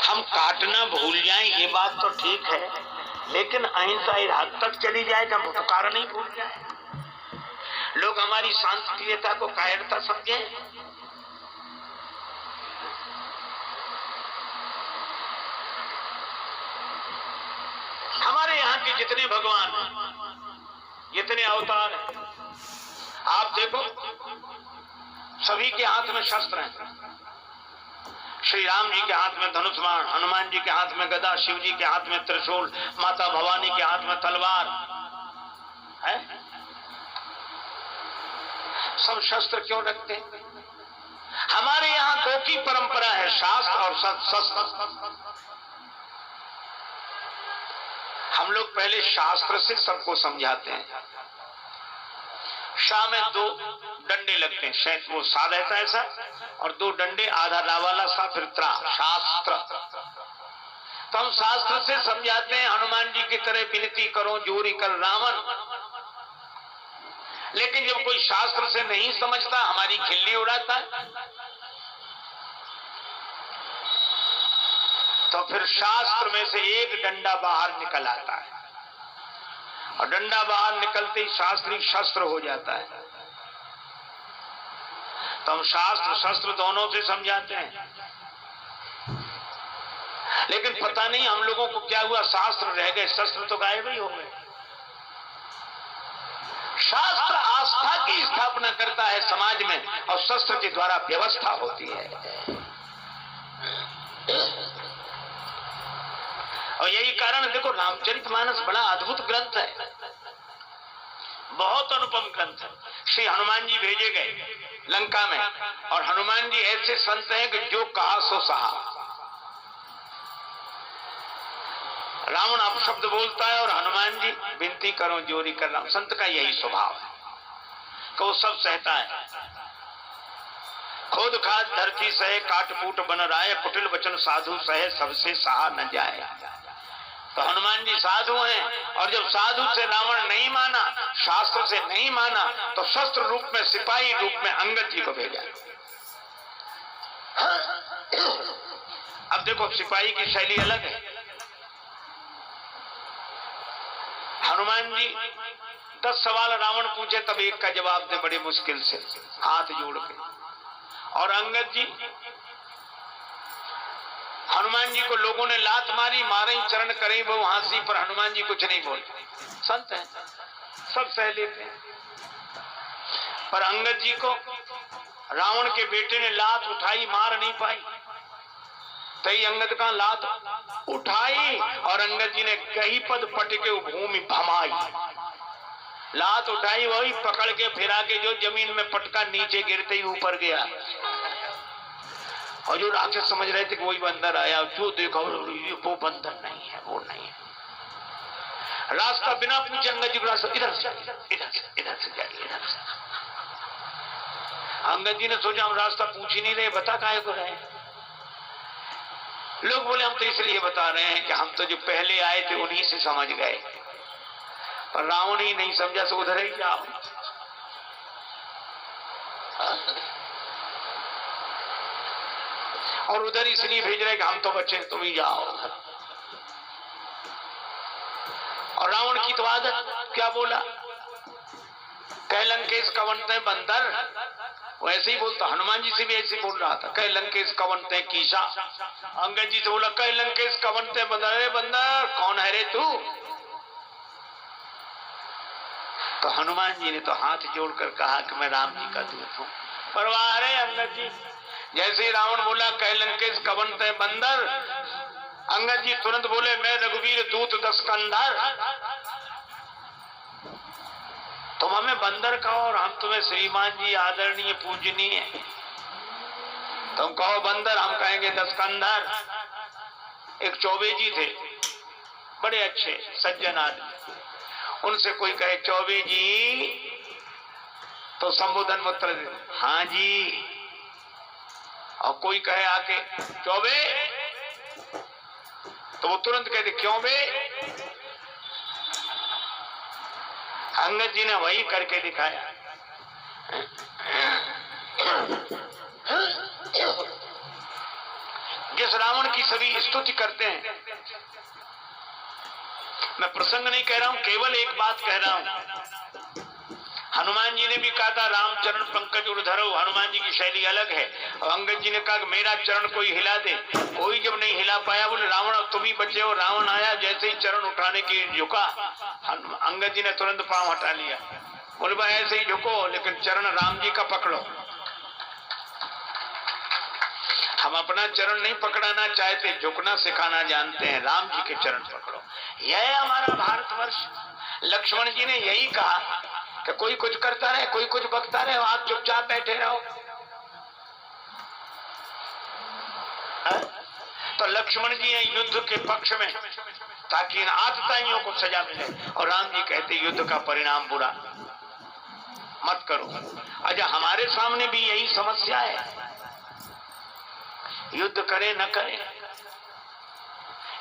हम काटना भूल जाएं ये बात तो ठीक है, लेकिन अहिंसा इस हद तक चली जाए कि हम उपकार नहीं भूल जाए, लोग हमारी शांतिप्रियता को कायरता समझे। हमारे यहाँ के जितने भगवान, जितने अवतार हैं, आप देखो सभी के हाथ में शस्त्र हैं। श्री राम जी के हाथ में धनुष बाण, हनुमान जी के हाथ में गदा, शिव जी के हाथ में त्रिशूल, माता भवानी के हाथ में तलवार है। सब शस्त्र क्यों रखते हैं? हमारे यहाँ दो की परंपरा है, शास्त्र और शस्त्र। हम लोग पहले शास्त्र से सबको समझाते हैं। शाह में दो डंडे लगते हैं, वो सा रहता है ऐसा, और दो डंडे आधा रावाला सा फिर त्रा, शास्त्र। तो हम शास्त्र से समझाते हैं, हनुमान जी की तरह विनती करो जोरी कर रावण। लेकिन जब कोई शास्त्र से नहीं समझता, हमारी खिल्ली उड़ाता है, तो फिर शास्त्र में से एक डंडा बाहर निकल आता है, और डंडा बाहर निकलते ही शास्त्री शस्त्र हो जाता है। तो हम शास्त्र शस्त्र दोनों से समझाते हैं, लेकिन पता नहीं हम लोगों को क्या हुआ, शास्त्र रह गए, शस्त्र तो गायब ही हो गए। शास्त्र आस्था की स्थापना करता है समाज में, और शस्त्र के द्वारा व्यवस्था होती है। और यही कारण देखो, रामचरितमानस बड़ा अद्भुत ग्रंथ है, बहुत अनुपम ग्रंथ है। श्री हनुमान जी भेजे गए लंका में, और हनुमान जी ऐसे संत हैं कि जो कहा सो सहा। रावण अपशब्द बोलता है और हनुमान जी विनती करो जोरी कर राम। संत का यही स्वभाव है कि वो सब सहता है। खोद खाद धरती सहे, काटकूट बन राय, कुटिल वचन साधु सहे, सबसे सहा न जाए। तो हनुमान जी साधु हैं, और जब साधु से रावण नहीं माना, शास्त्र से नहीं माना, तो शस्त्र रूप में, सिपाही रूप में अंगद जी को भेजा। अब देखो सिपाही की शैली अलग है। हनुमान जी 10 सवाल रावण पूछे, तब एक का जवाब दे बड़ी मुश्किल से, हाथ जोड़ के। और अंगद जी, हनुमान जी को लोगों ने लात मारी, मारे चरण करे वो हांसी, पर हनुमान जी कुछ नहीं बोलते। संत हैं, सब सह लेते हैं। पर अंगद जी को रावण के बेटे ने लात उठाई, मार नहीं पाई। तई अंगद का लात उठाई, और अंगद जी ने कही पद पटके भूमि भमाई। लात उठाई, वही पकड़ के फिरा के जो जमीन में पटका, नीचे गिरते ही ऊपर गया। और जो राक्षस समझ रहे थे कि वही बंदर आया, जो देखा वो बंदर नहीं है, वो नहीं है। रास्ता बिना पूछे अंगद जी को रास्ता इधर से जाइए, इधर से। अंगद जी ने सोचा हम रास्ता पूछ ही नहीं रहे, बता काहे को रहे। लोग बोले हम तो इसलिए बता रहे हैं कि हम तो जो पहले आए थे उन्हीं से समझ गए, पर रावण ही नहीं समझा, सो उधर ही जाओ। और उधर इसलिए भेज रहे कि हम तो बच्चे, तुम ही जाओ। और रावण की तो आदत, क्या बोला, कह लंकेश कवंते बंदर, वो ऐसे ही बोलता। हनुमान जी से भी ऐसे बोल रहा था, कह लंकेश कवंते कीशा। अंगद जी से बोला, कह लंकेश कवंते बंदर। अरे बंदर कौन है रे तू? तो हनुमान जी ने तो हाथ जोड़कर कहा कि मैं राम जी का दूत हूं। परवाह रे अंगद जी, जैसे ही रावण बोला कह लंकेश कवंते बंदर, अंगद जी तुरंत बोले मैं रघुवीर दूत 10 कंधर। तुम हमें बंदर कहो और हम तुम्हें श्रीमान जी आदरणीय पूजनीय। तुम कहो बंदर, हम कहेंगे 10 कंधर। एक चौबे जी थे, बड़े अच्छे सज्जन आदमी, उनसे कोई कहे चौबे जी, तो संबोधन में उत्तर दे हाँ जी। और कोई कहे आके चौबे, तो वो तुरंत कहते क्यों बे। अंगद जी ने वही करके दिखाया। जिस रावण की सभी स्तुति करते हैं। मैं प्रसंग नहीं कह रहा हूं, केवल एक बात कह रहा हूं। हनुमान जी ने भी कहा था राम चरण पंकज उर्धरो, हनुमान जी की शैली अलग है। और अंगद जी ने कहा कि मेरा चरण कोई हिला दे, कोई जब नहीं हिला पाया बोले रावण अब तुम ही बचे हो। रावण आया, जैसे ही चरण उठाने की झुका, अंगद जी ने तुरंत पांव हटा लिया, बोले भाई ऐसे ही झुको लेकिन चरण राम जी का पकड़ो। हम अपना चरण नहीं पकड़ाना चाहते, झुकना सिखाना जानते हैं, राम जी के चरण पकड़ो। यह है हमारा भारतवर्ष। लक्ष्मण जी ने यही कहा कि कोई कुछ करता रहे, कोई कुछ बकता रहे, आप चुपचाप बैठे रहो। तो लक्ष्मण जी हैं युद्ध के पक्ष में, ताकि इन आतताइयों को सजा मिले, और राम जी कहते युद्ध का परिणाम बुरा मत करो। अच्छा, हमारे सामने भी यही समस्या है, युद्ध करे न करे।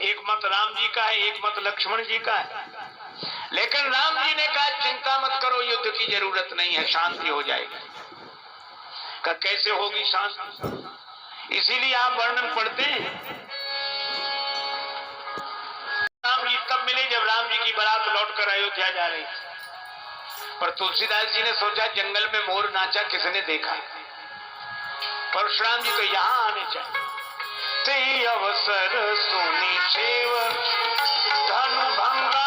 एक मत राम जी का है, एक मत लक्ष्मण जी का है। लेकिन राम जी ने कहा चिंता मत करो, युद्ध की जरूरत नहीं है, शांति हो जाएगी। का कैसे होगी शांति? इसीलिए आप वर्णन पढ़ते हैं। राम जी तब मिले जब राम जी की बारात लौटकर अयोध्या जा रही थी। पर तुलसीदास जी ने सोचा जंगल में मोर नाचा किसने देखा, परशुराम जी तो यहाँ आने चाहिए। ते अवसर सुनी सेव धनु भंगा,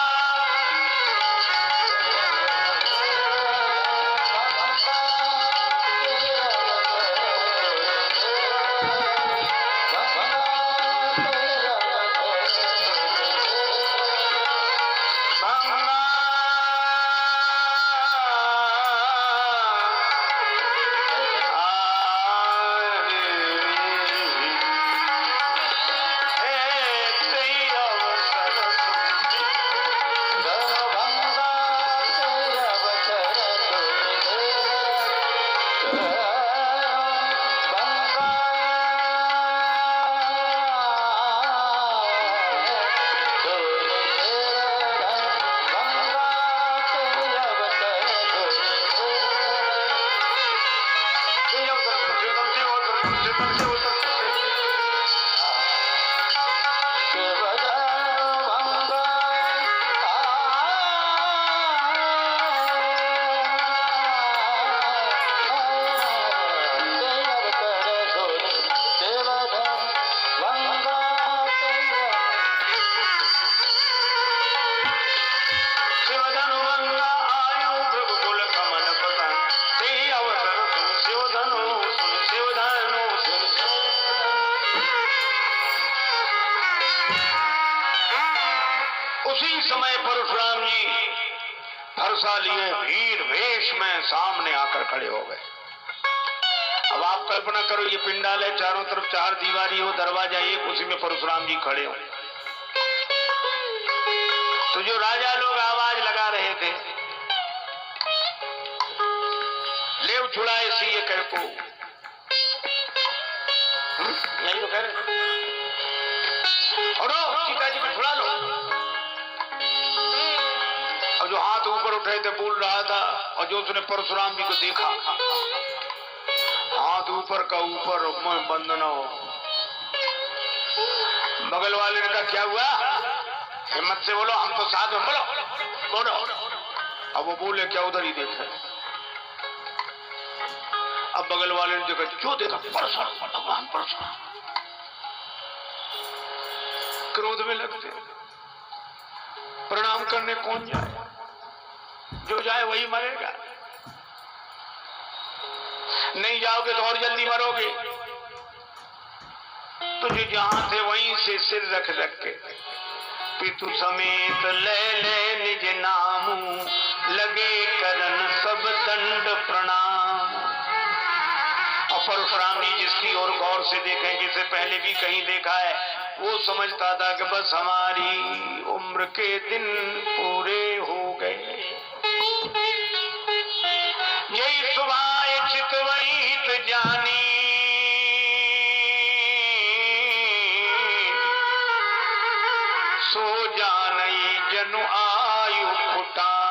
उसी समय परशुराम जी फरसा लिए वीर वेश में सामने आकर खड़े हो गए। अब आप कल्पना करो, ये पिंडाल है, चारों तरफ चार दीवारी हो, दरवाजा एक, उसी में परशुराम जी खड़े हो। तो जो राजा लोग आवाज लगा रहे थे, लेव छुड़ाए सीए कह को, नहीं तो कह रहे और सीता जी को छुड़ा लो। और जो हाथ ऊपर उठाए थे बोल रहा था, और जो उसने परशुराम जी को देखा, हाथ ऊपर का ऊपर बंद न हो। बगल वाले ने कहा क्या हुआ, हिम्मत से बोलो, हम तो साथ में, बोलो बोलो। अब वो बोले क्या, उधर ही देखे। अब बगल वाले ने देखा, जो देखा परशुराम, भगवान परशुराम। क्रोध में लगते, प्रणाम करने कौन जाए, जो जाए वही मरेगा, नहीं जाओगे तो और जल्दी मरोगे। तो जो जहां थे वहीं से सिर रख रख के पितु समेत ले ले निज नामू, लगे करन सब दंड प्रणाम। और परशुराम जी जिसकी ओर गौर से देखें, जिसे पहले भी कहीं देखा है, वो समझता था कि बस हमारी उम्र के दिन पूरे हो गए। यही सुभाए चितवई हित जानी, सो जानई जनु आयु फुटा।